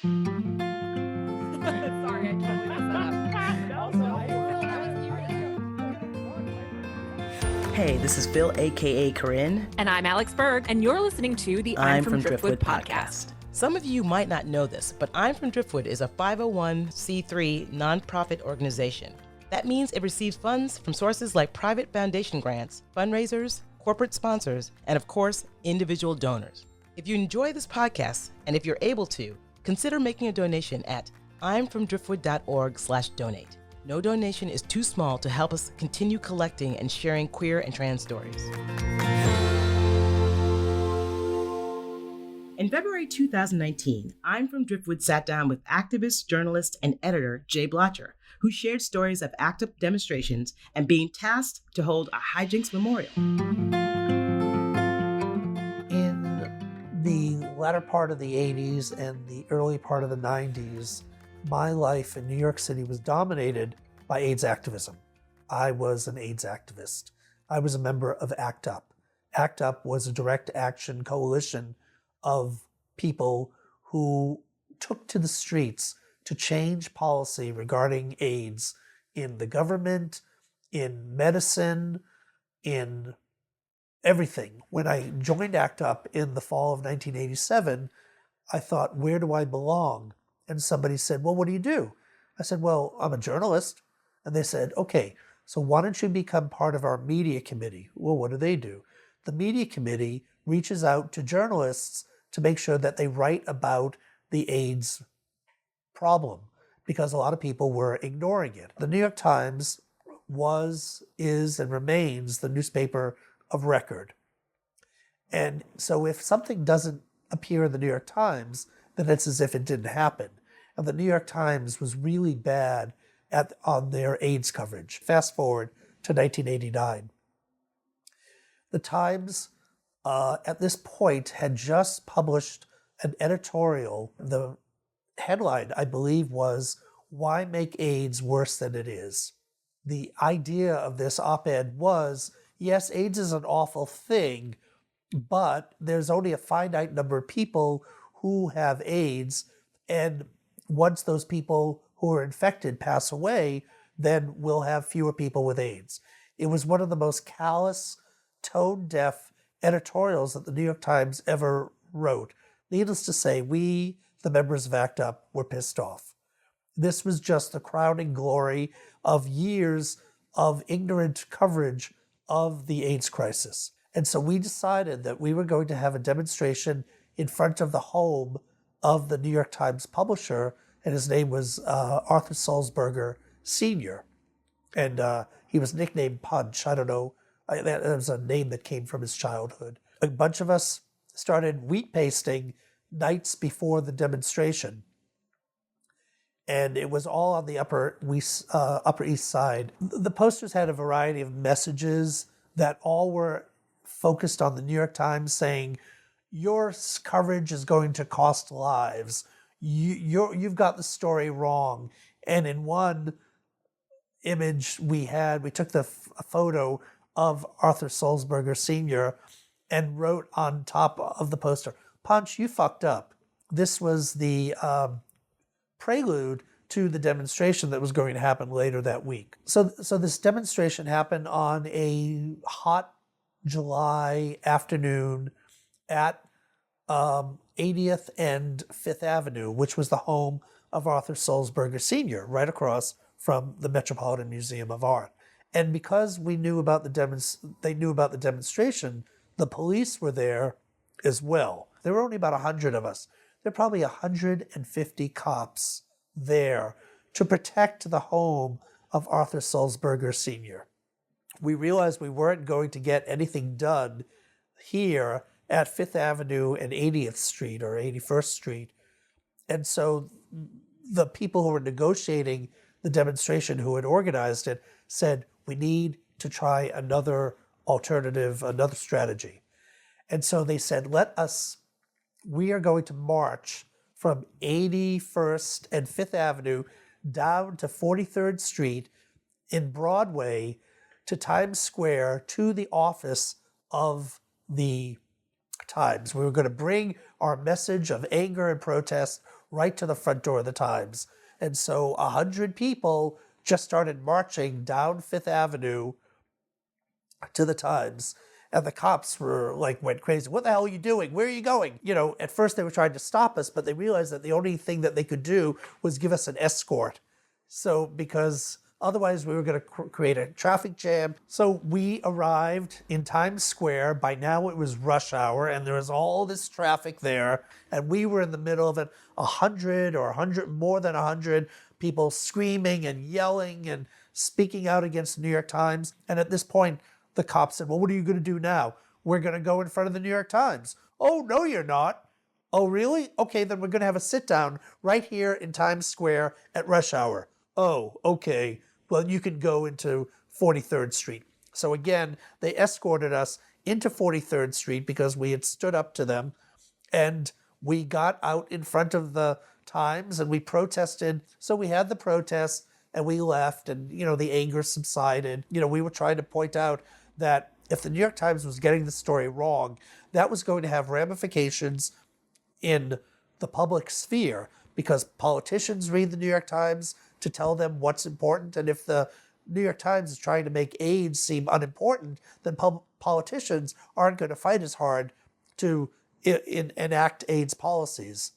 Sorry, I totally messed that up. Also, Hey, this is Phil, aka Corinne. and I'm Alex Berg, and you're listening to the I'm from Driftwood podcast. Some of you might not know this, but I'm from Driftwood is a 501c3 nonprofit organization. That means it receives funds from sources like private foundation grants, fundraisers, corporate sponsors, and of course, individual donors. If you enjoy this podcast, and if you're able to, consider making a donation at imfromdriftwood.org/donate. No donation is too small to help us continue collecting and sharing queer and trans stories. In February 2019, I'm from Driftwood sat down with activist, journalist, and editor Jay Blotcher, who shared stories of active demonstrations and being tasked to hold a hijinks memorial. In the latter part of the 80s and the early part of the 90s, my life in New York City was dominated by AIDS activism. I was an AIDS activist. I was a member of ACT UP. ACT UP was a direct action coalition of people who took to the streets to change policy regarding AIDS in the government, in medicine, in everything. When I joined ACT UP in the fall of 1987, I thought, where do I belong? And somebody said, well, what do you do? I said, well, I'm a journalist. And they said, okay, so why don't you become part of our media committee? Well, what do? The media committee reaches out to journalists to make sure that they write about the AIDS problem, because a lot of people were ignoring it. The New York Times was, is, and remains the newspaper of record. And so if something doesn't appear in the New York Times, then it's as if it didn't happen. And the New York Times was really bad on their AIDS coverage. Fast forward to 1989. The Times, at this point, had just published an editorial. The headline, I believe, was, "Why Make AIDS Worse Than It Is?" The idea of this op-ed was, yes, AIDS is an awful thing, but there's only a finite number of people who have AIDS, and once those people who are infected pass away, then we'll have fewer people with AIDS. It was one of the most callous, tone-deaf editorials that the New York Times ever wrote. Needless to say, we, the members of ACT UP, were pissed off. This was just the crowning glory of years of ignorant coverage of the AIDS crisis. And so we decided that we were going to have a demonstration in front of the home of the New York Times publisher, and his name was Arthur Sulzberger Sr. And he was nicknamed Punch. I don't know, that was a name that came from his childhood. A bunch of us started wheat pasting nights before the demonstration. And it was all on the Upper East Side. The posters had a variety of messages that all were focused on the New York Times, saying, your coverage is going to cost lives. You've got the story wrong. And in one image we took a photo of Arthur Sulzberger Sr. and wrote on top of the poster, Punch, you fucked up. This was the prelude to the demonstration that was going to happen later that week. So this demonstration happened on a hot July afternoon at 80th and 5th Avenue, which was the home of Arthur Sulzberger Sr., right across from the Metropolitan Museum of Art. And because we knew about they knew about the demonstration, the police were there as well. There were only about 100 of us. There were probably 150 cops there to protect the home of Arthur Sulzberger Sr. We realized we weren't going to get anything done here at 5th Avenue and 80th Street or 81st Street. And so the people who were negotiating the demonstration, who had organized it, said, we need to try another alternative, another strategy. And so they said, we are going to march from 81st and 5th Avenue down to 43rd Street in Broadway to Times Square to the office of the Times. We were going to bring our message of anger and protest right to the front door of the Times. And so 100 people just started marching down Fifth Avenue to the Times. And the cops went crazy. What the hell are you doing? Where are you going? At first they were trying to stop us, but they realized that the only thing that they could do was give us an escort. So, because otherwise we were going to create a traffic jam. So we arrived in Times Square. By now it was rush hour and there was all this traffic there. And we were in the middle of it, 100 or 100, more than 100 people screaming and yelling and speaking out against the New York Times. And at this point, the cops said, well, what are you going to do now? We're going to go in front of the New York Times. Oh, no, you're not. Oh, really? Okay, then we're going to have a sit down right here in Times Square at rush hour. Oh, okay. Well, you can go into 43rd Street. So again, they escorted us into 43rd Street because we had stood up to them. And we got out in front of the Times and we protested. So we had the protest and we left and, the anger subsided. We were trying to point out that if the New York Times was getting the story wrong, that was going to have ramifications in the public sphere because politicians read the New York Times to tell them what's important. And if the New York Times is trying to make AIDS seem unimportant, then politicians aren't going to fight as hard to enact AIDS policies.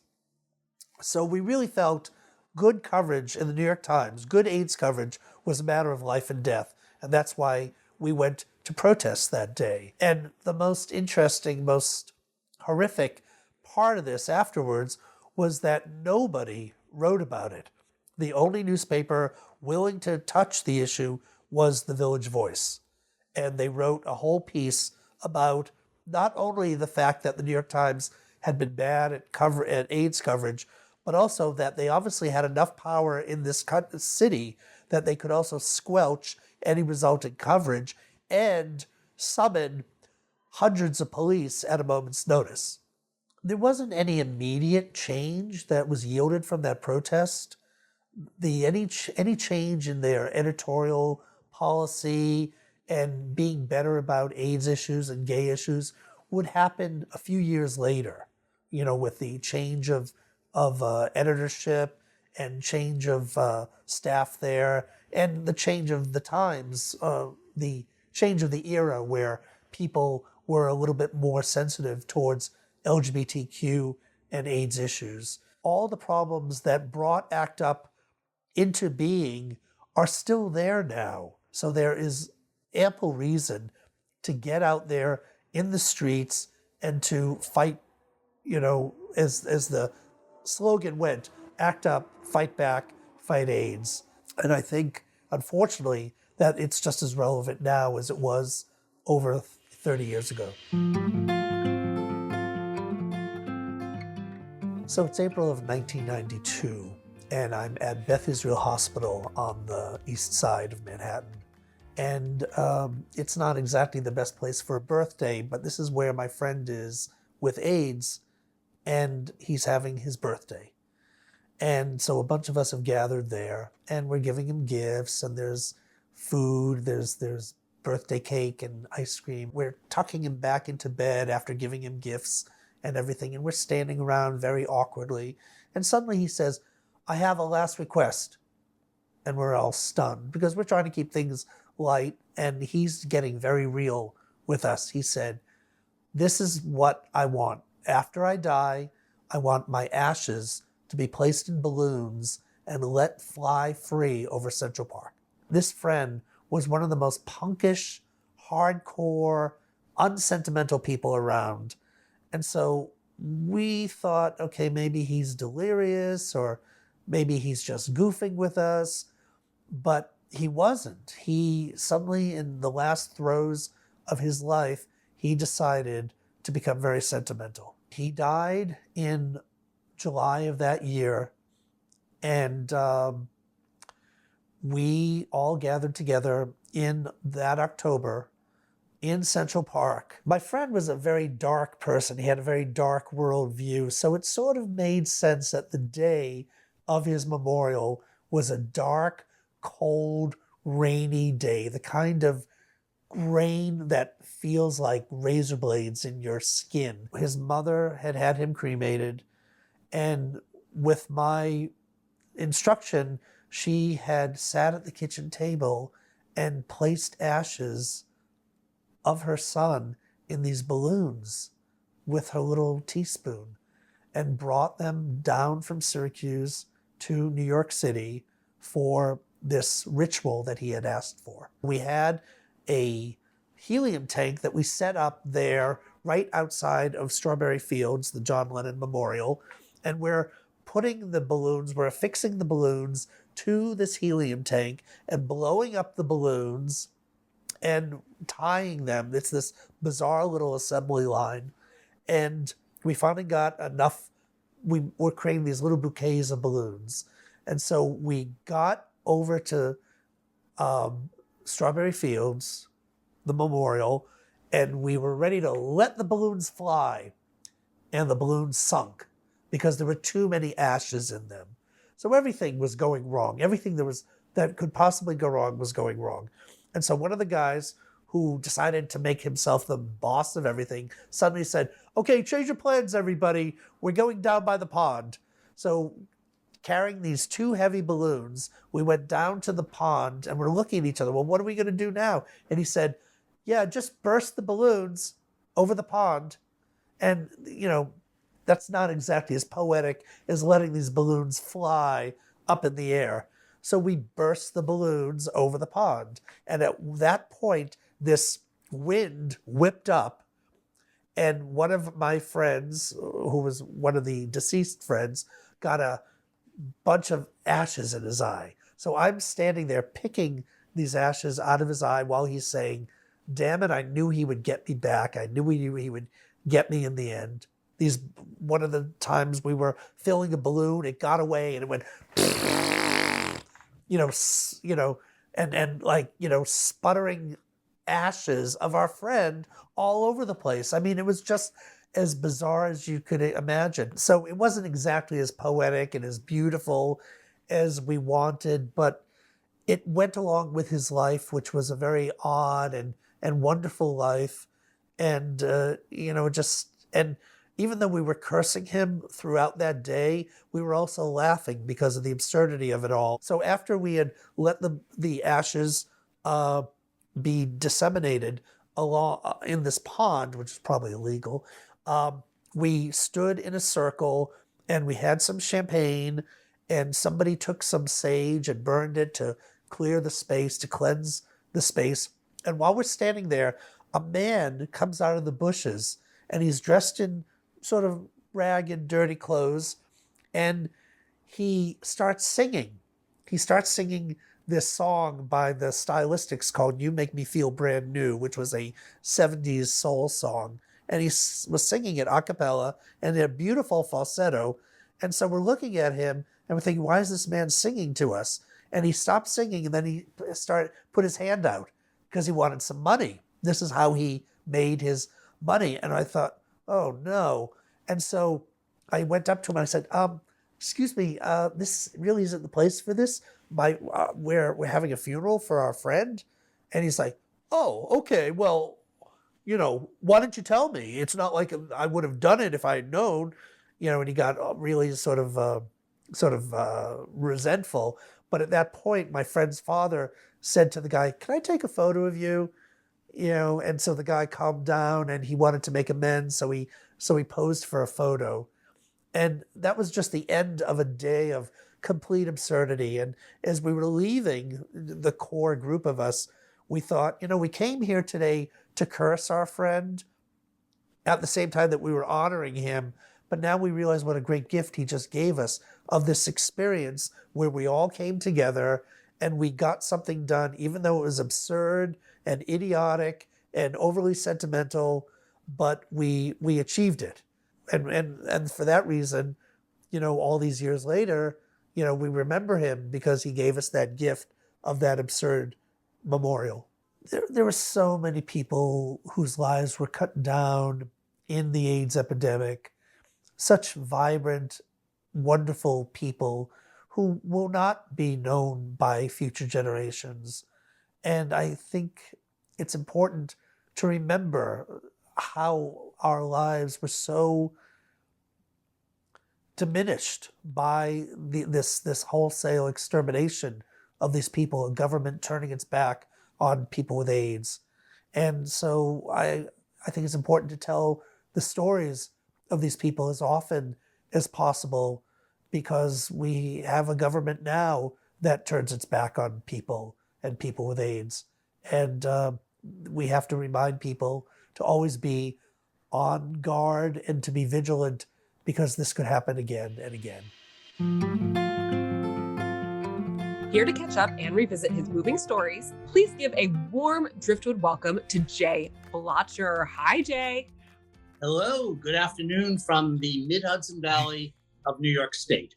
So we really felt good coverage in the New York Times, good AIDS coverage, was a matter of life and death. And that's why we went to protest that day. And the most interesting, most horrific part of this afterwards was that nobody wrote about it. The only newspaper willing to touch the issue was the Village Voice. And they wrote a whole piece about not only the fact that the New York Times had been bad at AIDS coverage, but also that they obviously had enough power in this city that they could also squelch any resulting coverage and summon hundreds of police at a moment's notice. There wasn't any immediate change that was yielded from that protest. Any change in their editorial policy and being better about AIDS issues and gay issues would happen a few years later, with the change of editorship and change of staff there and the change of the times, the change of the era where people were a little bit more sensitive towards LGBTQ and AIDS issues. All the problems that brought ACT UP into being are still there now. So there is ample reason to get out there in the streets and to fight, as the slogan went, ACT UP, fight back, fight AIDS. And I think, unfortunately, that it's just as relevant now as it was over 30 years ago. So it's April of 1992, and I'm at Beth Israel Hospital on the east side of Manhattan. And it's not exactly the best place for a birthday, but this is where my friend is with AIDS, and he's having his birthday. And so a bunch of us have gathered there, and we're giving him gifts, and there's food, there's birthday cake and ice cream. We're tucking him back into bed after giving him gifts and everything, and we're standing around very awkwardly. And suddenly he says, "I have a last request." And we're all stunned because we're trying to keep things light, and he's getting very real with us. He said, "This is what I want. After I die, I want my ashes to be placed in balloons and let fly free over Central Park." This friend was one of the most punkish, hardcore, unsentimental people around. And so we thought, okay, maybe he's delirious or maybe he's just goofing with us. But he wasn't. He suddenly, in the last throes of his life, he decided to become very sentimental. He died in July of that year, and we all gathered together in that October in Central Park. My friend was a very dark person. He had a very dark worldview, so it sort of made sense that the day of his memorial was a dark, cold, rainy day, the kind of grain that feels like razor blades in your skin. His mother had had him cremated, and with my instruction, she had sat at the kitchen table and placed ashes of her son in these balloons with her little teaspoon and brought them down from Syracuse to New York City for this ritual that he had asked for. We had a helium tank that we set up there right outside of Strawberry Fields, the John Lennon Memorial, and we're affixing the balloons to this helium tank and blowing up the balloons and tying them. It's this bizarre little assembly line. And we finally got enough. We were creating these little bouquets of balloons. And so we got over to Strawberry Fields, the memorial, and we were ready to let the balloons fly. And the balloons sunk because there were too many ashes in them. So everything was going wrong. Everything that could possibly go wrong was going wrong. And so one of the guys who decided to make himself the boss of everything suddenly said, "Okay, change your plans, everybody. We're going down by the pond." So carrying these two heavy balloons, we went down to the pond and we're looking at each other. Well, what are we going to do now? And he said, "Yeah, just burst the balloons over the pond." And, that's not exactly as poetic as letting these balloons fly up in the air. So we burst the balloons over the pond. And at that point, this wind whipped up, and one of my friends, who was one of the deceased friends, got a bunch of ashes in his eye. So I'm standing there picking these ashes out of his eye while he's saying, "Damn it, I knew he would get me back. I knew he would get me in the end." One of the times we were filling a balloon, it got away and it went, sputtering ashes of our friend all over the place. I mean, it was just as bizarre as you could imagine. So it wasn't exactly as poetic and as beautiful as we wanted, but it went along with his life, which was a very odd and wonderful life. And, and even though we were cursing him throughout that day, we were also laughing because of the absurdity of it all. So after we had let the ashes be disseminated along in this pond, which is probably illegal, we stood in a circle and we had some champagne, and somebody took some sage and burned it to clear the space, to cleanse the space. And while we're standing there, a man comes out of the bushes, and he's dressed in sort of ragged, dirty clothes, and he starts singing. He starts singing this song by the Stylistics called "You Make Me Feel Brand New," which was a 70s soul song. And he was singing it a cappella and in a beautiful falsetto. And so we're looking at him and we're thinking, why is this man singing to us? And he stopped singing, and then he put his hand out because he wanted some money. This is how he made his money. And I thought, oh no. And so I went up to him and I said, "Excuse me, this really isn't the place for this. We're having a funeral for our friend." And he's like, "Oh, okay, well, why didn't you tell me? It's not like I would have done it if I had known." And he got really sort of resentful. But at that point, my friend's father said to the guy, "Can I take a photo of you?" And so the guy calmed down and he wanted to make amends. So he posed for a photo. And that was just the end of a day of complete absurdity. And as we were leaving, the core group of us, we thought, we came here today to curse our friend at the same time that we were honoring him. But now we realize what a great gift he just gave us of this experience where we all came together and we got something done, even though it was absurd and idiotic and overly sentimental, but we achieved it. And for that reason, all these years later, we remember him because he gave us that gift of that absurd memorial. There were so many people whose lives were cut down in the AIDS epidemic, such vibrant, wonderful people who will not be known by future generations. And I think it's important to remember how our lives were so diminished by this wholesale extermination of these people, a government turning its back on people with AIDS. And so I think it's important to tell the stories of these people as often as possible, because we have a government now that turns its back on people and people with AIDS. And we have to remind people to always be on guard and to be vigilant, because this could happen again and again. Here to catch up and revisit his moving stories, please give a warm Driftwood welcome to Jay Blotcher. Hi, Jay. Hello, good afternoon from the Mid-Hudson Valley of New York State.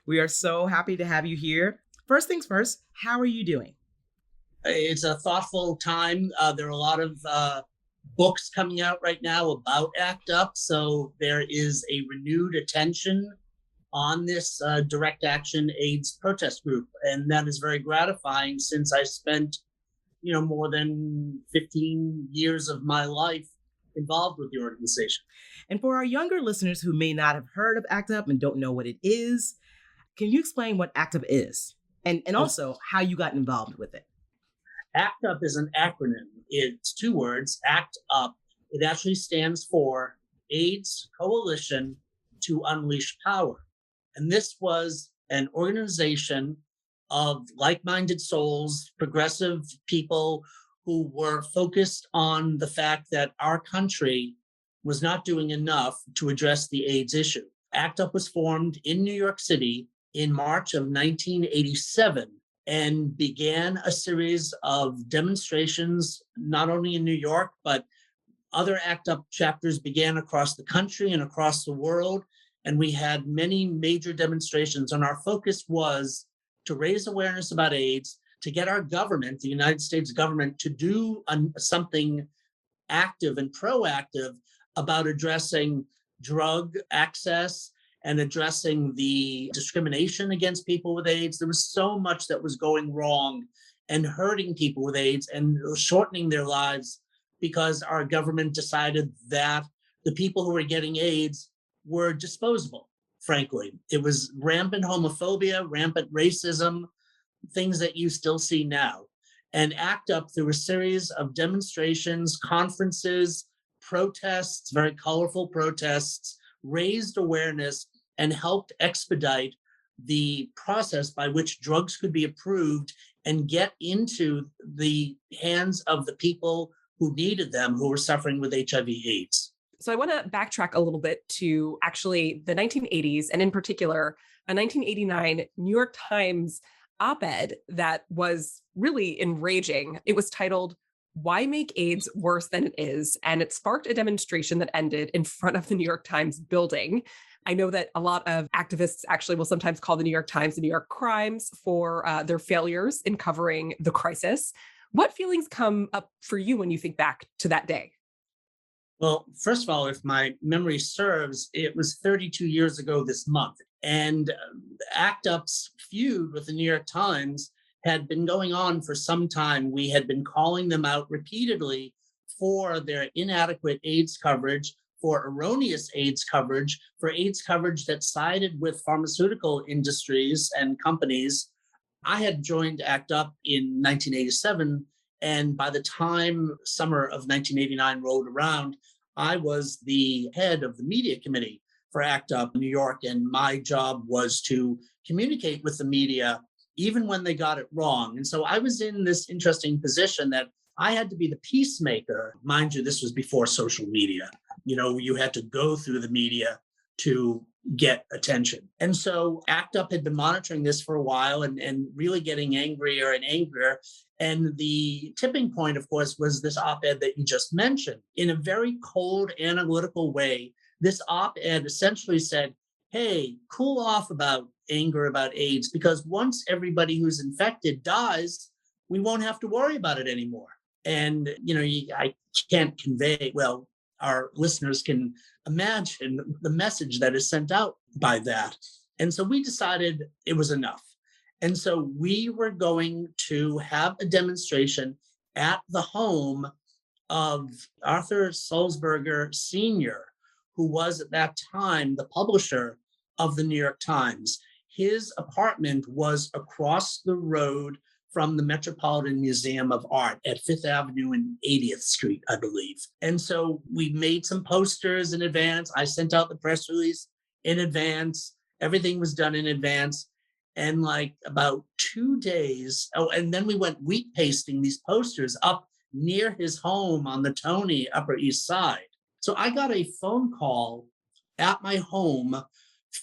We are so happy to have you here. First things first, how are you doing? It's a thoughtful time. There are a lot of books coming out right now about ACT UP, so there is a renewed attention on this direct action AIDS protest group, and that is very gratifying, since I spent, more than 15 years of my life involved with the organization. And for our younger listeners who may not have heard of ACT UP and don't know what it is, can you explain what ACT UP is, and also how you got involved with it? ACT UP is an acronym. It's 2 words, ACT UP. It actually stands for AIDS Coalition to Unleash Power. And this was an organization of like-minded souls, progressive people who were focused on the fact that our country was not doing enough to address the AIDS issue. ACT UP was formed in New York City in March of 1987 and began a series of demonstrations, not only in New York, but other ACT UP chapters began across the country and across the world. And we had many major demonstrations, and our focus was to raise awareness about AIDS, to get our government, the United States government, to do something active and proactive about addressing drug access and addressing the discrimination against people with AIDS. There was so much that was going wrong and hurting people with AIDS and shortening their lives, because our government decided that the people who were getting AIDS were disposable, frankly. It was rampant homophobia, rampant racism, things that you still see now. And ACT UP, through a series of demonstrations, conferences, protests, very colorful protests, raised awareness and helped expedite the process by which drugs could be approved and get into the hands of the people who needed them, who were suffering with HIV/AIDS. So I want to backtrack a little bit to actually the 1980s, and in particular, a 1989 New York Times op-ed that was really enraging. It was titled, "Why Make AIDS Worse Than It Is?" And it sparked a demonstration that ended in front of the New York Times building. I know that a lot of activists actually will sometimes call the New York Times the New York Crimes for their failures in covering the crisis. What feelings come up for you when you think back to that day? Well, first of all, if my memory serves, it was 32 years ago this month. And ACT UP's feud with the New York Times had been going on for some time. We had been calling them out repeatedly for their inadequate AIDS coverage, for erroneous AIDS coverage, for AIDS coverage that sided with pharmaceutical industries and companies. I had joined ACT UP in 1987, and by the time summer of 1989 rolled around, I was the head of the media committee for ACT UP New York, and my job was to communicate with the media even when they got it wrong. And so I was in this interesting position that I had to be the peacemaker. Mind you, this was before social media. You had to go through the media to get attention. And so ACT UP had been monitoring this for a while and really getting angrier and angrier. And the tipping point, of course, was this op-ed that you just mentioned. In a very cold, analytical way, this op-ed essentially said, hey, cool off about anger about AIDS, because once everybody who's infected dies, we won't have to worry about it anymore. And, I can't convey, well, our listeners can imagine the message that is sent out by that. And so we decided it was enough. And so we were going to have a demonstration at the home of Arthur Sulzberger Sr., who was at that time the publisher of the New York Times. His apartment was across the road from the Metropolitan Museum of Art at Fifth Avenue and 80th Street, I believe. And so we made some posters in advance. I sent out the press release in advance. Everything was done in advance. And like about 2 days, and then we went wheat pasting these posters up near his home on the Tony Upper East Side. So I got a phone call at my home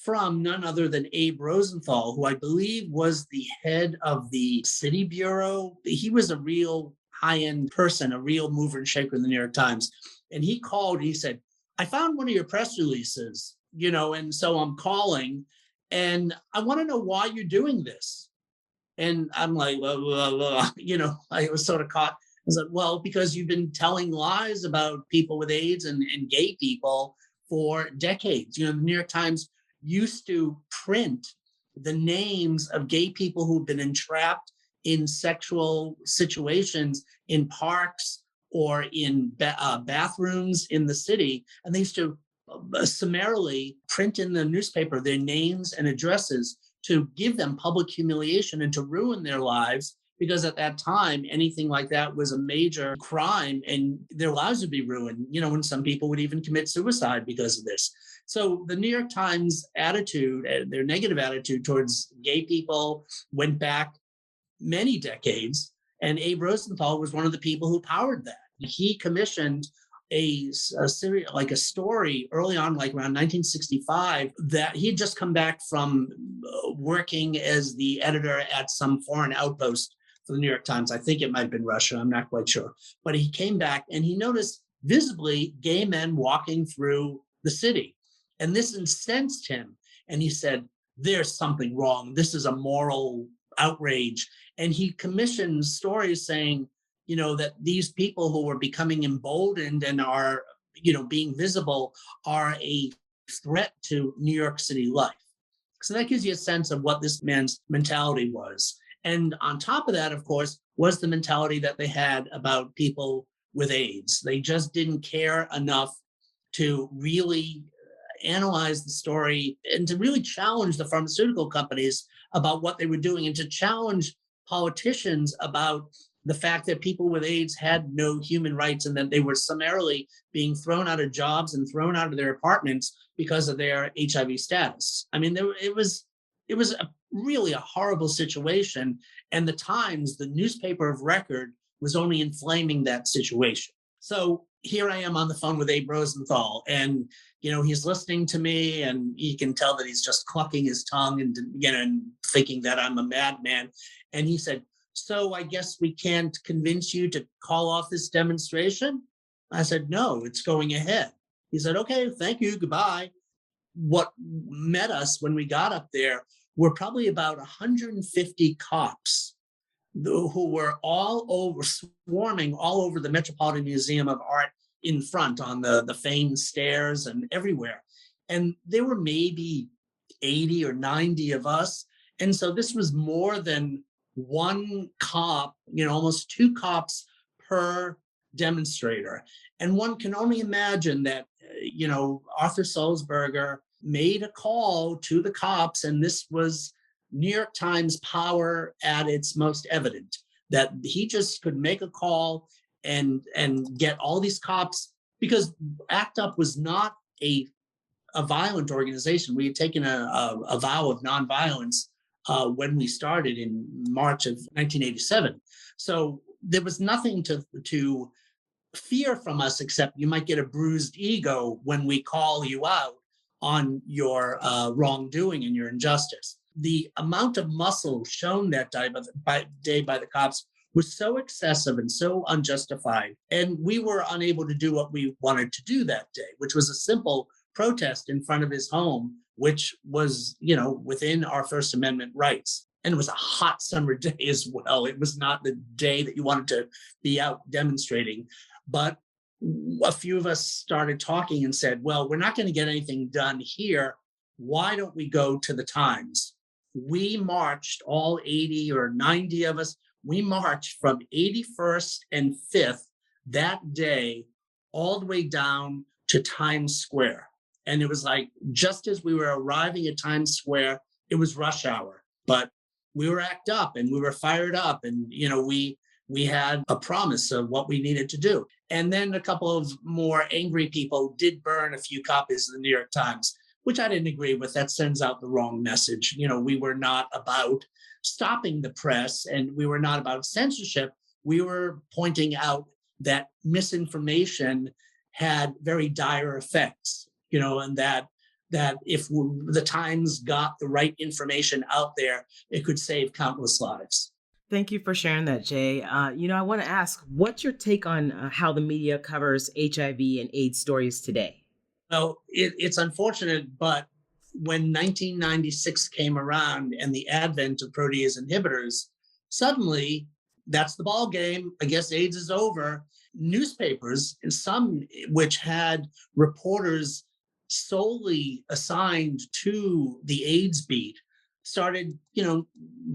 from none other than Abe Rosenthal, who I believe was the head of the City Bureau. He was a real high-end person, a real mover and shaker in the New York Times. And he called, he said, I found one of your press releases, and so I'm calling and I want to know why you're doing this. And I'm like, I was sort of caught. I was like, well, because you've been telling lies about people with AIDS and gay people for decades. The New York Times used to print the names of gay people who've been entrapped in sexual situations in parks or in bathrooms in the city. And they used to summarily print in the newspaper their names and addresses to give them public humiliation and to ruin their lives, because at that time, anything like that was a major crime and their lives would be ruined, and some people would even commit suicide because of this. So the New York Times attitude, their negative attitude towards gay people, went back many decades. And Abe Rosenthal was one of the people who powered that. He commissioned a series, like a story early on, like around 1965, that he'd just come back from working as the editor at some foreign outpost for the New York Times. I think it might have been Russia. I'm not quite sure. But he came back and he noticed visibly gay men walking through the city. And this incensed him. And he said, there's something wrong. This is a moral outrage. And he commissioned stories saying, that these people who are becoming emboldened and are, being visible are a threat to New York City life. So that gives you a sense of what this man's mentality was. And on top of that, of course, was the mentality that they had about people with AIDS. They just didn't care enough to really analyze the story and to really challenge the pharmaceutical companies about what they were doing and to challenge politicians about the fact that people with AIDS had no human rights and that they were summarily being thrown out of jobs and thrown out of their apartments because of their HIV status. I mean, it was really a horrible situation. And the Times, the newspaper of record, was only inflaming that situation. So here I am on the phone with Abe Rosenthal, and he's listening to me, and you can tell that he's just clucking his tongue and and thinking that I'm a madman. And he said, so I guess we can't convince you to call off this demonstration? I said, no, it's going ahead. He said, okay, thank you, goodbye. What met us when we got up there were probably about 150 cops who were swarming all over the Metropolitan Museum of Art in front on the famed stairs and everywhere. And there were maybe 80 or 90 of us. And so this was more than one cop, almost two cops per demonstrator. And one can only imagine that, Arthur Sulzberger made a call to the cops, and this was New York Times power at its most evident, that he just could make a call and get all these cops, because ACT UP was not a violent organization. We had taken a vow of nonviolence when we started in March of 1987. So there was nothing to fear from us, except you might get a bruised ego when we call you out on your wrongdoing and your injustice. The amount of muscle shown that day by the cops was so excessive and so unjustified. And we were unable to do what we wanted to do that day, which was a simple protest in front of his home, which was, within our First Amendment rights. And it was a hot summer day as well. It was not the day that you wanted to be out demonstrating. But a few of us started talking and said, well, we're not going to get anything done here. Why don't we go to the Times? We marched, all 80 or 90 of us, We marched from 81st and 5th that day all the way down to Times Square. And it was like, just as we were arriving at Times Square, it was rush hour, but we were act up and we were fired up. And, we had a promise of what we needed to do. And then a couple of more angry people did burn a few copies of the New York Times, which I didn't agree with. That sends out the wrong message. We were not about stopping the press and we were not about censorship. We were pointing out that misinformation had very dire effects, and that if the Times got the right information out there, it could save countless lives. Thank you for sharing that, Jay. I want to ask, what's your take on how the media covers HIV and AIDS stories today? Well, it's unfortunate, but when 1996 came around and the advent of protease inhibitors, suddenly that's the ball game. I guess AIDS is over. Newspapers, and some which had reporters solely assigned to the AIDS beat, started,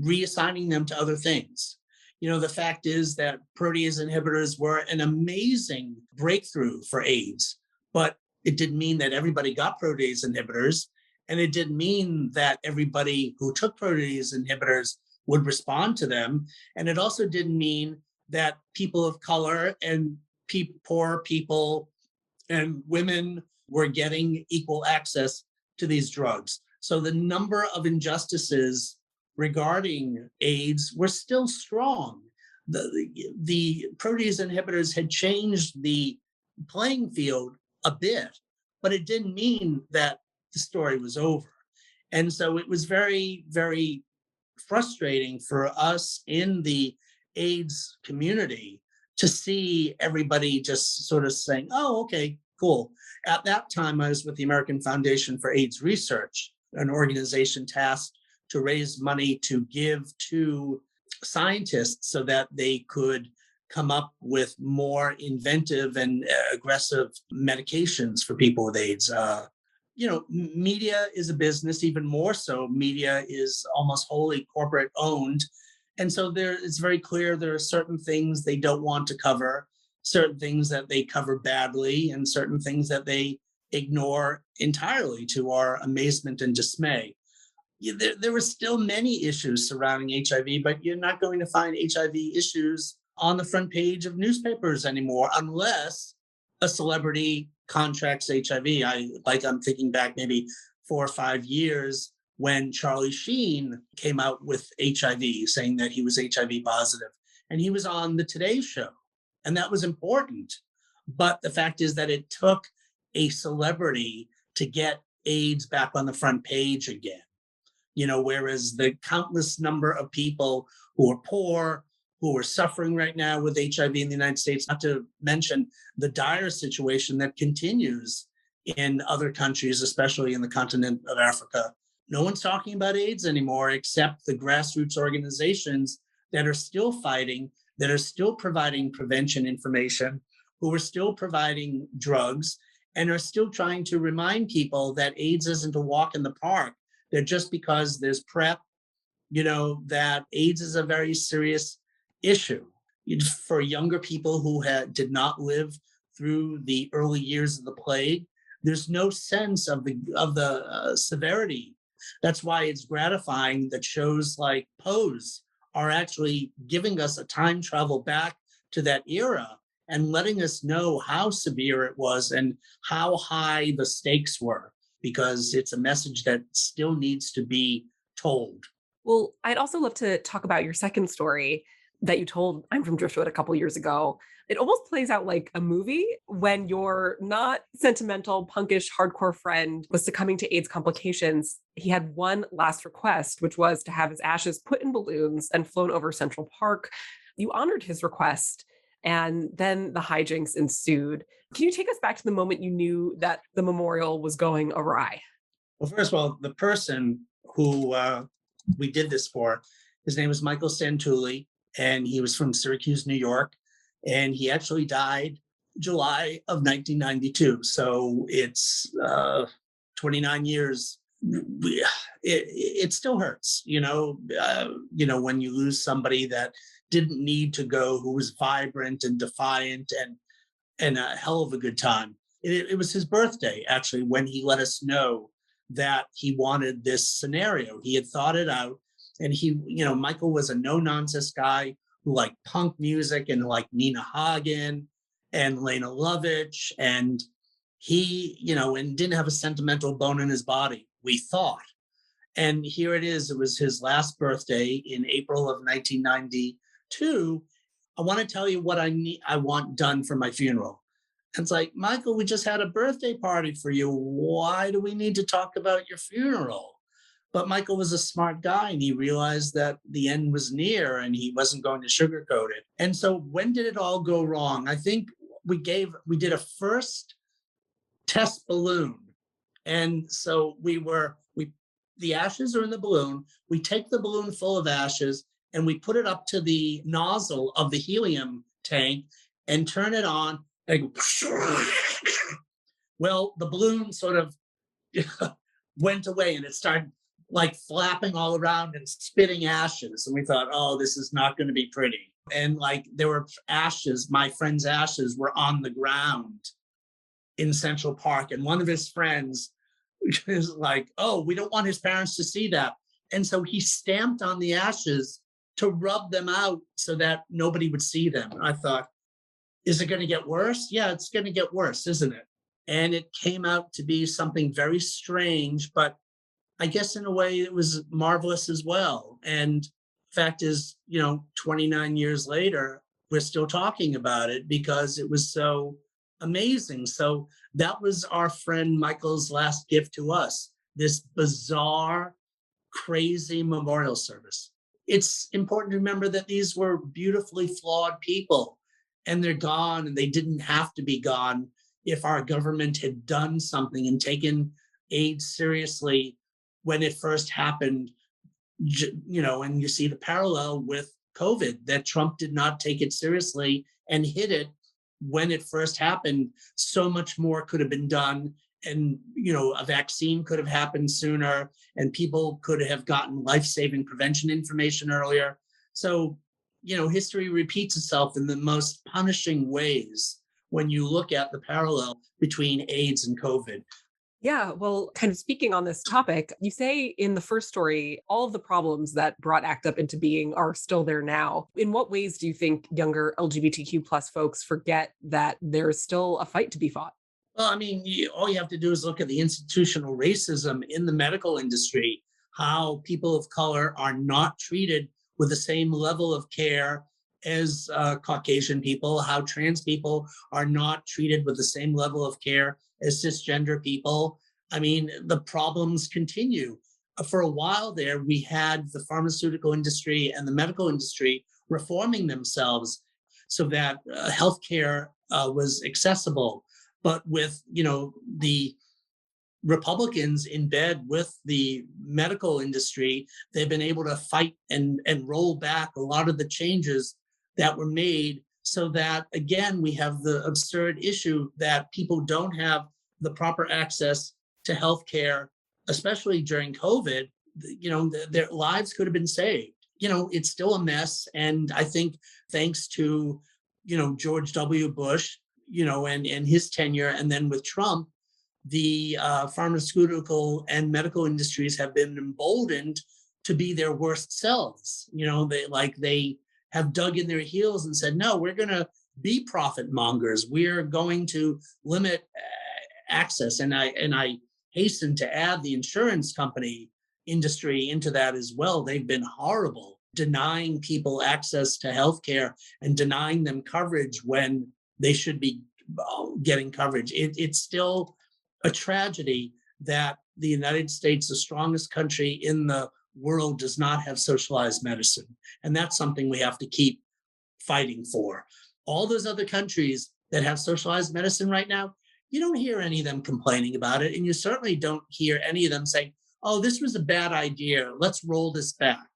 reassigning them to other things. The fact is that protease inhibitors were an amazing breakthrough for AIDS, but it didn't mean that everybody got protease inhibitors. And it didn't mean that everybody who took protease inhibitors would respond to them. And it also didn't mean that people of color and poor people and women were getting equal access to these drugs. So the number of injustices regarding AIDS were still strong. The protease inhibitors had changed the playing field a bit, but it didn't mean that the story was over. And so it was very, very frustrating for us in the AIDS community to see everybody just sort of saying, oh, okay, cool. At that time, I was with the American Foundation for AIDS Research, an organization tasked to raise money to give to scientists so that they could come up with more inventive and aggressive medications for people with AIDS. Media is a business, even more so. Media is almost wholly corporate owned. And so it's very clear there are certain things they don't want to cover, certain things that they cover badly, and certain things that they ignore entirely, to our amazement and dismay. There were still many issues surrounding HIV, but you're not going to find HIV issues on the front page of newspapers anymore unless a celebrity contracts HIV. I'm thinking back maybe 4 or 5 years when Charlie Sheen came out with HIV, saying that he was HIV positive, and he was on the Today Show, and that was important. But the fact is that it took a celebrity to get AIDS back on the front page again. Whereas the countless number of people who are poor, who are suffering right now with HIV in the United States, not to mention the dire situation that continues in other countries, especially in the continent of Africa. No one's talking about AIDS anymore, except the grassroots organizations that are still fighting, that are still providing prevention information, who are still providing drugs, and are still trying to remind people that AIDS isn't a walk in the park. That just because there's PrEP, that AIDS is a very serious issue. For younger people who did not live through the early years of the plague, there's no sense of the severity. That's why it's gratifying that shows like Pose are actually giving us a time travel back to that era and letting us know how severe it was and how high the stakes were, because it's a message that still needs to be told. Well, I'd also love to talk about your second story that you told I'm from Driftwood a couple years ago. It almost plays out like a movie when your not sentimental, punkish, hardcore friend was succumbing to AIDS complications. He had one last request, which was to have his ashes put in balloons and flown over Central Park. You honored his request, and then the hijinks ensued. Can you take us back to the moment you knew that the memorial was going awry? Well, first of all, the person who we did this for, his name was Michael Santulli, and he was from Syracuse, New York. And he actually died July of 1992. So it's 29 years. It still hurts, when you lose somebody that didn't need to go, who was vibrant and defiant and a hell of a good time. It was his birthday, actually, when he let us know that he wanted this scenario. He had thought it out. And Michael was a no-nonsense guy who liked punk music and like Nina Hagen and Lena Lovitch. And he, and didn't have a sentimental bone in his body, we thought. And here it is. It was his last birthday in April of 1992. I want to tell you what I want done for my funeral. And it's like, Michael, we just had a birthday party for you. Why do we need to talk about your funeral? But Michael was a smart guy, and he realized that the end was near and he wasn't going to sugarcoat it. And so when did it all go wrong? I think we did a first test balloon. And so the ashes are in the balloon. We take the balloon full of ashes and we put it up to the nozzle of the helium tank and turn it on. And well, the balloon sort of went away and it started like flapping all around and spitting ashes. And we thought, oh, this is not going to be pretty. And like there were ashes, my friend's ashes were on the ground in Central Park. And one of his friends was like, oh, we don't want his parents to see that. And so he stamped on the ashes to rub them out so that nobody would see them. And I thought, is it going to get worse? Yeah, it's going to get worse, isn't it? And it came out to be something very strange, but I guess in a way it was marvelous as well. And fact is, 29 years later, we're still talking about it because it was so amazing. So that was our friend Michael's last gift to us, this bizarre, crazy memorial service. It's important to remember that these were beautifully flawed people, and they're gone, and they didn't have to be gone if our government had done something and taken AIDS seriously when it first happened. And you see the parallel with COVID, that Trump did not take it seriously and hid it when it first happened. So much more could have been done. And, a vaccine could have happened sooner, and people could have gotten life-saving prevention information earlier. So, history repeats itself in the most punishing ways when you look at the parallel between AIDS and COVID. Yeah, well, kind of speaking on this topic, you say in the first story, all of the problems that brought ACT UP into being are still there now. In what ways do you think younger LGBTQ plus folks forget that there's still a fight to be fought? Well, I mean, all you have to do is look at the institutional racism in the medical industry, how people of color are not treated with the same level of care as Caucasian people, how trans people are not treated with the same level of care as cisgender people. I mean, the problems continue. For a while there, we had the pharmaceutical industry and the medical industry reforming themselves so that healthcare was accessible. But with, the Republicans in bed with the medical industry, they've been able to fight and roll back a lot of the changes that were made, so that, again, we have the absurd issue that people don't have the proper access to healthcare, especially during COVID. Their lives could have been saved. It's still a mess. And I think thanks to, George W. Bush, and his tenure, and then with Trump, the pharmaceutical and medical industries have been emboldened to be their worst selves. They have dug in their heels and said, no, we're going to be profit mongers. We're going to limit access. And I hasten to add the insurance company industry into that as well. They've been horrible, denying people access to healthcare and denying them coverage when they should be getting coverage. It's still a tragedy that the United States, the strongest country in the world, does not have socialized medicine. And that's something we have to keep fighting for. All those other countries that have socialized medicine right now, you don't hear any of them complaining about it. And you certainly don't hear any of them saying, oh, this was a bad idea, let's roll this back.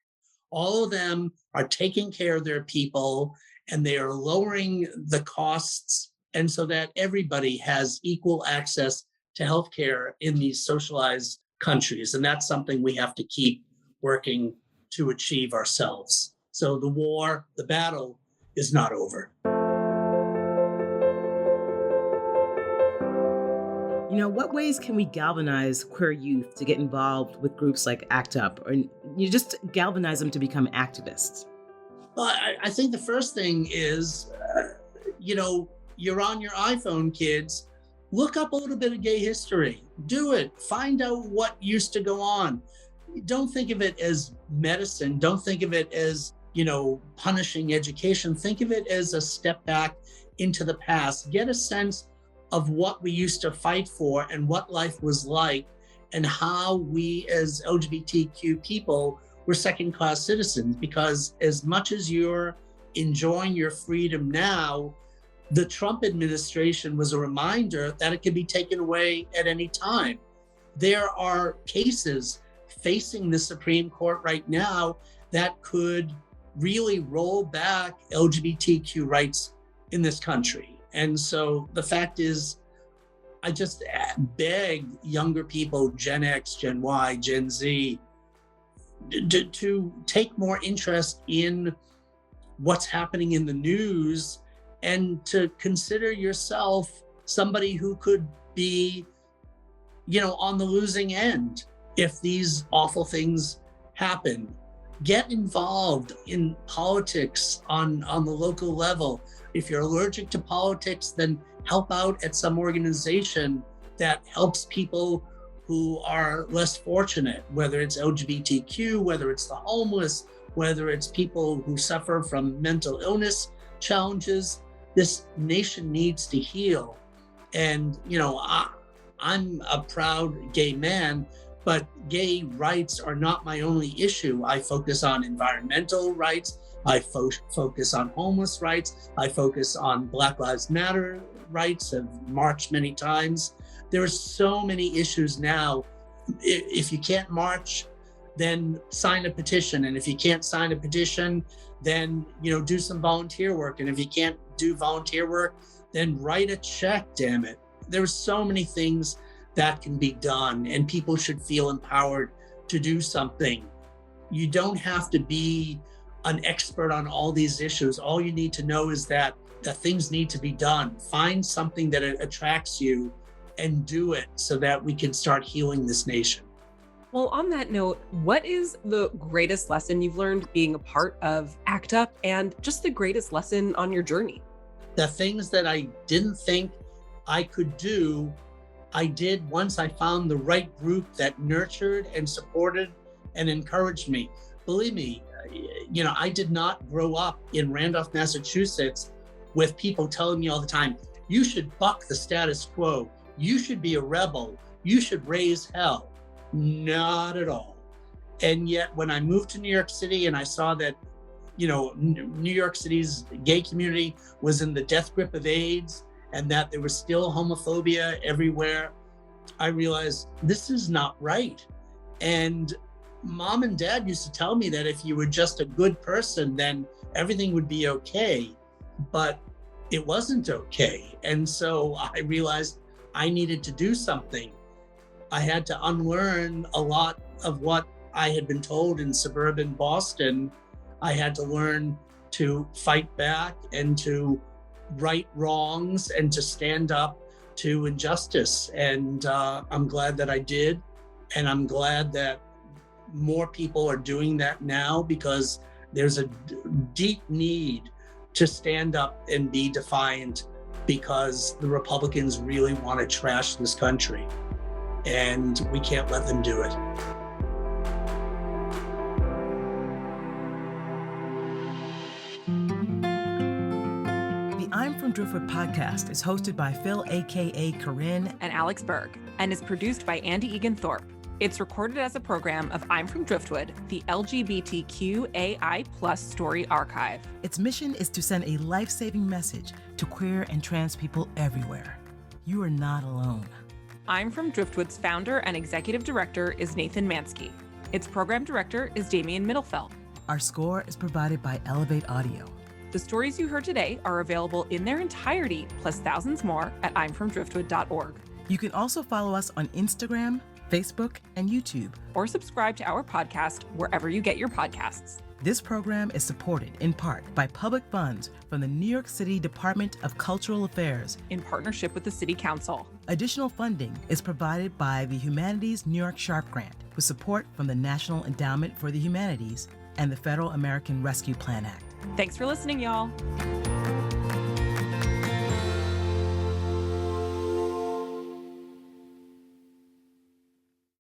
All of them are taking care of their people, and they are lowering the costs, and so that everybody has equal access to healthcare in these socialized countries. And that's something we have to keep working to achieve ourselves. So the war, the battle is not over. What ways can we galvanize queer youth to get involved with groups like ACT UP, or you just galvanize them to become activists? Well, I think the first thing is, you're on your iPhone, kids. Look up a little bit of gay history. Do it. Find out what used to go on. Don't think of it as medicine. Don't think of it as, punishing education. Think of it as a step back into the past. Get a sense of what we used to fight for and what life was like, and how we as LGBTQ people were second-class citizens. Because as much as you're enjoying your freedom now, the Trump administration was a reminder that it could be taken away at any time. There are cases facing the Supreme Court right now that could really roll back LGBTQ rights in this country. And so the fact is, I just beg younger people, Gen X, Gen Y, Gen Z, to take more interest in what's happening in the news, and to consider yourself somebody who could be, on the losing end if these awful things happen. Get involved in politics on the local level. If you're allergic to politics, then help out at some organization that helps people who are less fortunate, whether it's LGBTQ, whether it's the homeless, whether it's people who suffer from mental illness challenges. This nation needs to heal. And, I'm a proud gay man, but gay rights are not my only issue. I focus on environmental rights. I focus on homeless rights. I focus on Black Lives Matter rights. I've marched many times. There are so many issues now. If you can't march, then sign a petition. And if you can't sign a petition, then, do some volunteer work. And if you can't do volunteer work, then write a check, damn it. There's so many things that can be done, and people should feel empowered to do something. You don't have to be an expert on all these issues. All you need to know is that things need to be done. Find something that attracts you and do it, so that we can start healing this nation. Well, on that note, what is the greatest lesson you've learned being a part of ACT UP, and just the greatest lesson on your journey? The things that I didn't think I could do, I did once I found the right group that nurtured and supported and encouraged me. Believe me, I did not grow up in Randolph, Massachusetts with people telling me all the time, you should buck the status quo. You should be a rebel. You should raise hell. Not at all. And yet when I moved to New York City and I saw that, New York City's gay community was in the death grip of AIDS, and that there was still homophobia everywhere, I realized this is not right. And Mom and Dad used to tell me that if you were just a good person, then everything would be okay. But it wasn't okay. And so I realized I needed to do something. I had to unlearn a lot of what I had been told in suburban Boston. I had to learn to fight back and to right wrongs and to stand up to injustice. And I'm glad that I did. And I'm glad that more people are doing that now, because there's a deep need to stand up and be defiant, because the Republicans really want to trash this country, and we can't let them do it. The I'm from Driftwood podcast is hosted by Phil, aka Corinne, and Alex Berg, and is produced by Andy Egan Thorpe. It's recorded as a program of I'm from Driftwood, the LGBTQAI+ story archive. Its mission is to send a life-saving message to queer and trans people everywhere. You are not alone. I'm from Driftwood's founder and executive director is Nathan Mansky. Its program director is Damian Mittelfeld. Our score is provided by Elevate Audio. The stories you heard today are available in their entirety, plus thousands more, at imfromdriftwood.org. You can also follow us on Instagram, Facebook, and YouTube. Or subscribe to our podcast wherever you get your podcasts. This program is supported in part by public funds from the New York City Department of Cultural Affairs in partnership with the City Council. Additional funding is provided by the Humanities New York Sharp Grant with support from the National Endowment for the Humanities and the Federal American Rescue Plan Act. Thanks for listening, y'all.